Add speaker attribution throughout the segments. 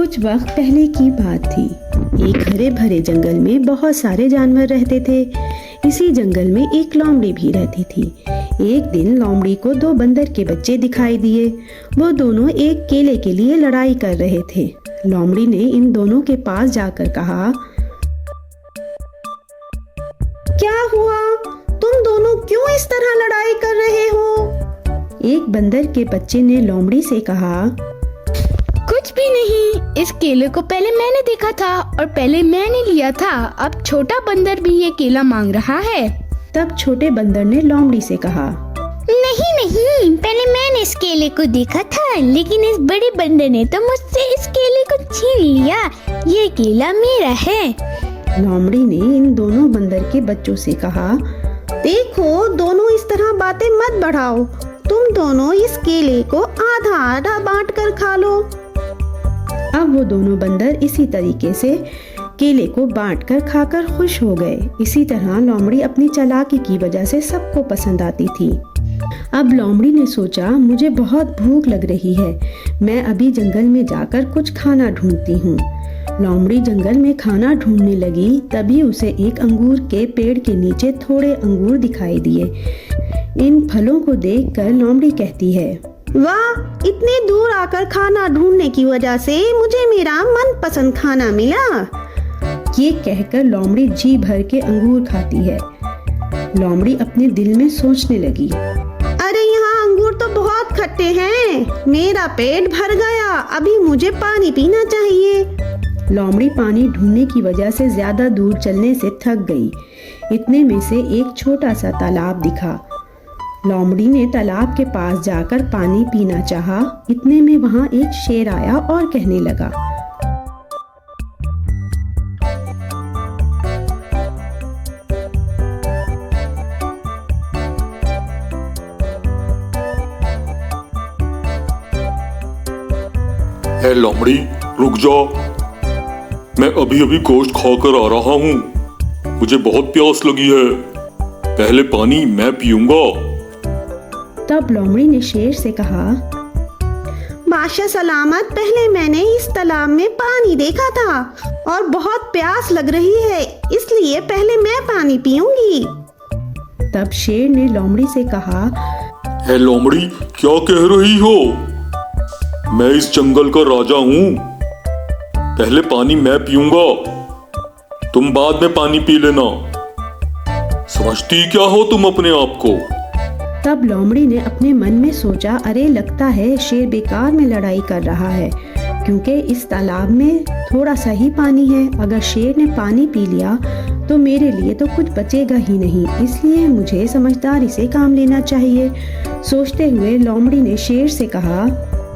Speaker 1: कुछ वक्त पहले की बात थी। एक हरे भरे जंगल में बहुत सारे जानवर रहते थे। इसी जंगल में एक लोमड़ी भी रहती थी। एक दिन लोमड़ी को दो बंदर के बच्चे दिखाई दिए। वो दोनों एक केले के लिए लड़ाई कर रहे थे। लोमड़ी ने इन दोनों के पास जाकर कहा, क्या हुआ? तुम दोनों क्यों इस तरह लड़ाई कर रहे हो? एक बंदर के बच्चे ने लोमड़ी से कहा,
Speaker 2: कुछ भी नहीं, इस केले को पहले मैंने देखा था और पहले मैंने लिया था। अब छोटा बंदर भी ये केला मांग रहा है।
Speaker 1: तब छोटे बंदर ने लोमड़ी से कहा,
Speaker 2: नहीं नहीं, पहले मैंने इस केले को देखा था, लेकिन इस बड़े बंदर ने तो मुझसे इस केले को छीन लिया। ये केला मेरा है।
Speaker 1: लोमड़ी ने इन दोनों बंदर के बच्चों से कहा, देखो, दोनों इस तरह बातें मत बढ़ाओ। तुम दोनों इस केले को आधा आधा बांट कर खा लो। अब वो दोनों बंदर इसी तरीके से केले को बांटकर खाकर खुश हो गए। इसी तरह लोमड़ी अपनी चालाकी की वजह से सबको पसंद आती थी। अब लोमड़ी ने सोचा, मुझे बहुत भूख लग रही है, मैं अभी जंगल में जाकर कुछ खाना ढूंढती हूँ। लोमड़ी जंगल में खाना ढूंढने लगी। तभी उसे एक अंगूर के पेड़ के नीचे थोड़े अंगूर दिखाई दिए। इन फलों को देखकर लोमड़ी कहती है, वाह, इतने दूर आकर खाना ढूंढने की वजह से मुझे मेरा मनपसंद खाना मिला। ये कहकर लोमड़ी जी भर के अंगूर खाती है। लोमड़ी अपने दिल में सोचने लगी, अरे यहाँ अंगूर तो बहुत खट्टे हैं, मेरा पेट भर गया, अभी मुझे पानी पीना चाहिए। लोमड़ी पानी ढूंढने की वजह से ज्यादा दूर चलने से थक गई। इतने में से एक छोटा सा तालाब दिखा। लोमड़ी ने तालाब के पास जाकर पानी पीना चाहा। इतने में वहां एक शेर आया और कहने लगा,
Speaker 3: ए लोमड़ी, रुक जा, मैं अभी अभी गोश्त खाकर आ रहा हूँ। मुझे बहुत प्यास लगी है, पहले पानी मैं पीऊंगा।
Speaker 1: तब लोमड़ी ने शेर से कहा, बादशाह सलामत, पहले मैंने इस तालाब में पानी देखा था और बहुत प्यास लग रही है, इसलिए पहले मैं पानी पीऊंगी। तब शेर ने लोमड़ी से कहा,
Speaker 3: ए लोमड़ी, क्या कह रही हो? मैं इस जंगल का राजा हूँ, पहले पानी मैं पीऊंगा, तुम बाद में पानी पी लेना। समझती क्या हो तुम अपने आप को?
Speaker 1: तब लोमड़ी ने अपने मन में सोचा, अरे लगता है शेर बेकार में लड़ाई कर रहा है, क्योंकि इस तालाब में थोड़ा सा ही पानी है। अगर शेर ने पानी पी लिया तो मेरे लिए तो कुछ बचेगा ही नहीं, इसलिए मुझे समझदारी से काम लेना चाहिए। सोचते हुए लोमड़ी ने शेर से कहा,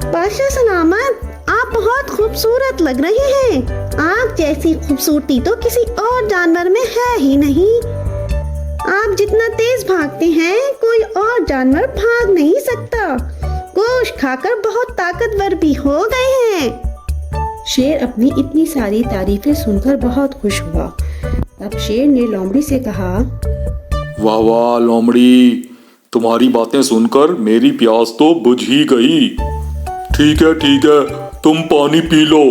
Speaker 1: बादशाह सलामत, आप बहुत खूबसूरत लग रहे हैं। आप जैसी खूबसूरती तो किसी और जानवर में है ही नहीं। आप जितना तेज भागते हैं, कोई और जानवर भाग नहीं सकता। गोश्त खाकर बहुत ताकतवर भी हो गए हैं। शेर अपनी इतनी सारी तारीफें सुनकर बहुत खुश हुआ। तब शेर ने लोमड़ी से कहा,
Speaker 3: वाह वाह लोमड़ी, तुम्हारी बातें सुनकर मेरी प्यास तो बुझ ही गई। ठीक है, तुम पानी पी लो।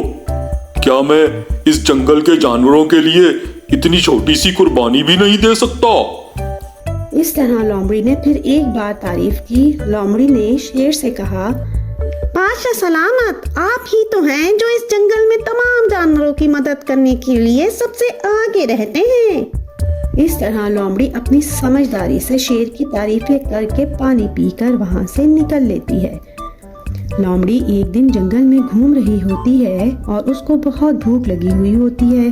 Speaker 3: क्या मैं इस जंगल के जानवरों के लिए इतनी छोटी सी कुर्बानी भी नहीं दे सकता?
Speaker 1: इस तरह लोमड़ी ने फिर एक बार तारीफ की। लोमड़ी ने शेर से कहा, बादशाह सलामत, आप ही तो हैं जो इस जंगल में तमाम जानवरों की मदद करने के लिए सबसे आगे रहते हैं। इस तरह लोमड़ी अपनी समझदारी से शेर की तारीफें करके पानी पीकर वहां से निकल लेती है। लोमड़ी एक दिन जंगल में घूम रही होती है और उसको बहुत भूख लगी हुई होती है।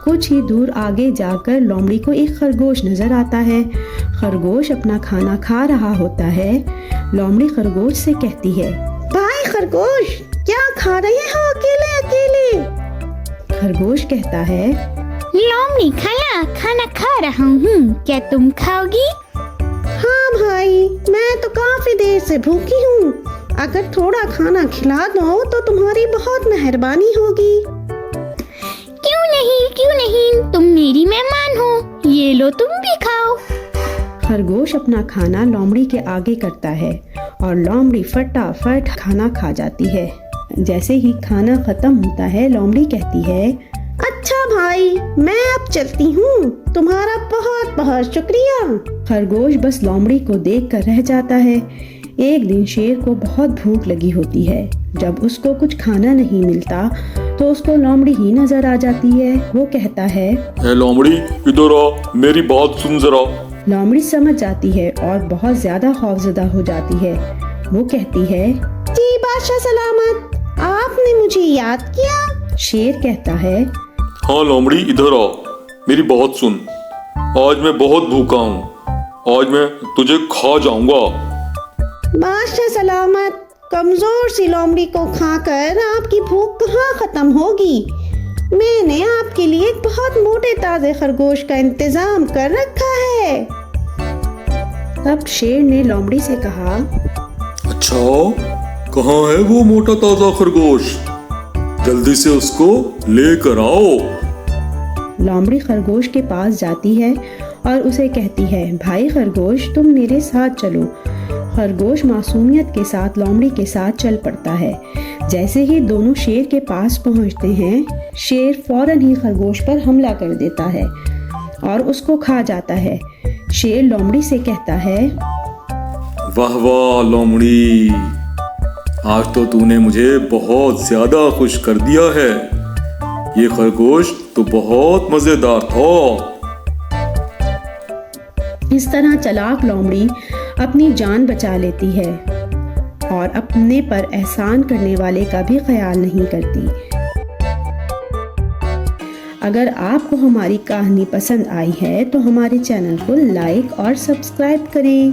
Speaker 1: कुछ ही दूर आगे जाकर लोमड़ी को एक खरगोश नजर आता है। खरगोश अपना खाना खा रहा होता है। लोमड़ी खरगोश से कहती है, भाई खरगोश, क्या खा रहे हो अकेले अकेले? खरगोश कहता है,
Speaker 2: लोमड़ी खाना खा रहा हूँ, क्या तुम खाओगी?
Speaker 1: हाँ भाई, मैं तो काफी देर से भूखी हूँ, अगर थोड़ा खाना खिला दो तो तुम्हारी बहुत मेहरबानी होगी।
Speaker 2: क्यों नहीं, तुम मेरी मेहमान हो, ये लो तुम भी खाओ।
Speaker 1: खरगोश अपना खाना लोमड़ी के आगे करता है और लोमड़ी फटाफट खाना खा जाती है। जैसे ही खाना खत्म होता है लोमड़ी कहती है, अच्छा भाई मैं अब चलती हूँ, तुम्हारा बहुत बहुत शुक्रिया। खरगोश बस लोमड़ी को देखकर रह जाता है। एक दिन शेर को बहुत भूख लगी होती है। जब उसको कुछ खाना नहीं मिलता तो उसको लोमड़ी ही नजर आ जाती है। वो कहता है,
Speaker 3: ए लोमड़ी इधर आ, मेरी बात सुन जरा।
Speaker 1: लोमड़ी समझ जाती है और बहुत ज्यादा खौफजदा हो जाती है। वो कहती है, जी बादशाह सलामत, आपने मुझे याद किया। शेर कहता है,
Speaker 3: हाँ लोमड़ी इधर आ, मेरी बात सुन। आज मैं बहुत भूखा हूँ, आज मैं तुझे खा जाऊंगा।
Speaker 1: बादशाह सलामत, कमजोर सी लोमड़ी को खाकर आपकी भूख कहाँ खत्म होगी। मैंने आपके लिए एक बहुत मोटे ताजे खरगोश का इंतजाम कर रखा है। तब शेर ने लोमड़ी से कहा,
Speaker 3: अच्छा, कहाँ है वो मोटा ताजा खरगोश? जल्दी से उसको लेकर आओ।
Speaker 1: लोमड़ी खरगोश के पास जाती है और उसे कहती है, भाई खरगोश तुम मेरे साथ चलो। खरगोश मासूमियत के साथ लोमड़ी के साथ चल पड़ता है। जैसे ही दोनों शेर के पास पहुंचते हैं, शेर फौरन ही खरगोश पर हमला कर देता है और उसको खा जाता है। शेर लोमड़ी से कहता है,
Speaker 3: वाह वाह लोमड़ी, आज तो तूने मुझे बहुत ज्यादा खुश कर दिया है। ये खरगोश तो बहुत मजेदार था।
Speaker 1: इस तरह चालाक लोमड़ी अपनी जान बचा लेती है और अपने पर एहसान करने वाले का भी ख्याल नहीं करती। अगर आपको हमारी कहानी पसंद आई है तो हमारे चैनल को लाइक और सब्सक्राइब करें।